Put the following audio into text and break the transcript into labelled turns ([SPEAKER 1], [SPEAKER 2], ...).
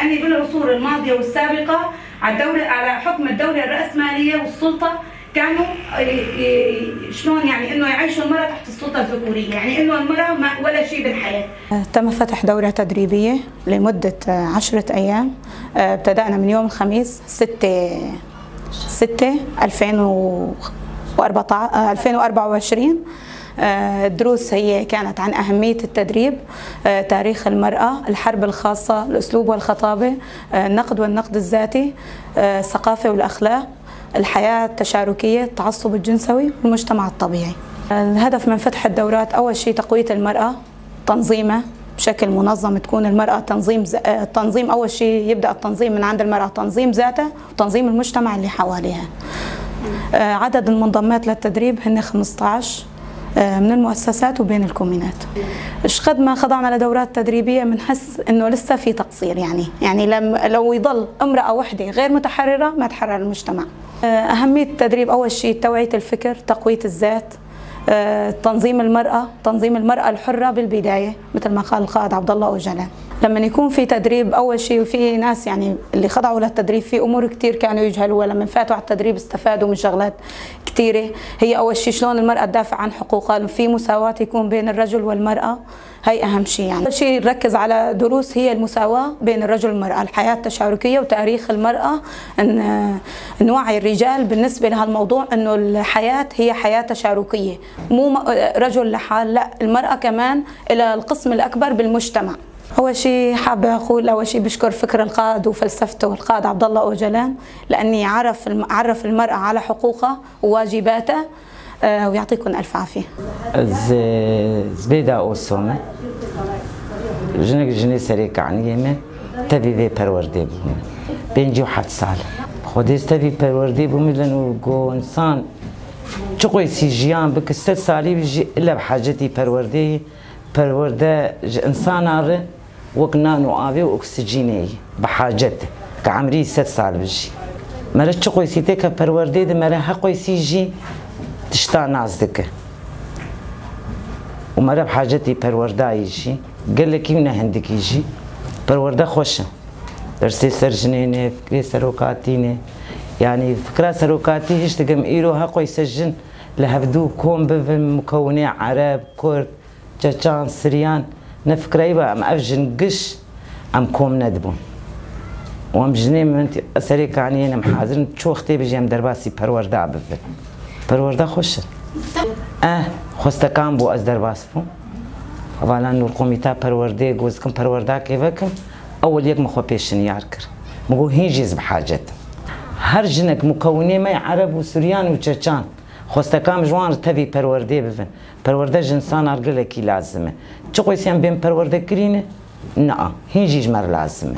[SPEAKER 1] لاني بالعصور الماضيه والسابقه على حكم الدوله الراسماليه والسلطه كانوا شلون يعني انه يعيشوا المراه تحت السلطه الذكوريه، يعني انه المراه ولا شيء بالحياه. تم فتح دوره تدريبيه لمده 10 ايام، ابتدأنا من يوم الخميس 6/6/2024. الدروس هي كانت عن أهمية التدريب، تاريخ المرأة، الحرب الخاصة، الأسلوب والخطابة، النقد والنقد الذاتي، الثقافة والأخلاق، الحياة التشاركية، التعصب الجنسوي والمجتمع الطبيعي. الهدف من فتح الدورات أول شيء تقوية المرأة، تنظيمها بشكل منظم، تكون المرأة تنظيم أول شيء يبدأ التنظيم من عند المرأة، تنظيم ذاتها وتنظيم المجتمع اللي حواليها. عدد المنضمات للتدريب هن 15 من المؤسسات وبين الكومينات. قد ما خضعنا لدورات تدريبيه بنحس انه لسه في تقصير، يعني لو يضل امراه وحده غير متحرره ما تحرر المجتمع. اهميه التدريب اول شيء توعيه الفكر، تقويه الذات، تنظيم المراه الحره بالبدايه مثل ما قال القائد عبد الله اوجلان. لما يكون في تدريب اول شيء وفي ناس يعني اللي خضعوا للتدريب في امور كثير كانوا يجهلوها، لما فاتوا على التدريب استفادوا من شغلات كثيره. هي اول شيء شلون المراه تدافع عن حقوقها، في مساواه يكون بين الرجل والمراه، هي اهم شيء. يعني اول شيء نركز على دروس هي المساواه بين الرجل والمراه، الحياه التشاركيه وتاريخ المراه، ان نوعي الرجال بالنسبه لهالموضوع انه الحياه هي حياه تشاركيه، مو رجل لحال، لا المراه كمان الى القسم الاكبر بالمجتمع. أول شيء حابة أقول أول شيء بشكر فكر القائد وفلسفته القائد عبد الله أوجلان، لأني عرف المرأة على حقوقها وواجباتها، ويعطيكم ألف عافية.
[SPEAKER 2] زبيدة أوسومة جنك سريك عن يمه تبي في پروردی بوم بنجو 7 سال خودش تبي پروردی بوم لأنه جو إنسان چقوي سيجيان بك 6 سالي بيجي إلا بحاجتي پرورده إنسان آره وقنان وآبي وأكسجيني بحاجته كعمري 6 سال بيجي مرة چقوي سيته كپرورده ده مرة حقوي سيجي تشتا نازدك ومرة بحاجتي پرورده يجي قال لك من عندك يجي پرورده خوشه درسي سرجنينه فكري سروكاتينه يعني فكرة سروكاتي هيش تقم إيرو حقوي سجن لهبدو كوم بفن مكوني عرب كرد جاچان سريان نفكر يبقى ام افجن قش ام كوم ندبون وام جني من اسريك يعني انا محاضر شو اختي بيجي ام درباسي پرورده بفن پرورده خوش خوسته كان بو از درباس بو اولا نور قوميتا پرورده گوزكم پرورده كيفكم اول يك مخو بيشن ياركر مگو هيجيز بحاجت هر جنك مكوني ما عرب وسريان وجاچان خوستکام جوان تبي پرورده بفن پرورده جنسان ارگله کی لازمه چه قویسیم بین پرورده کرینه نه هیچ مر لازمه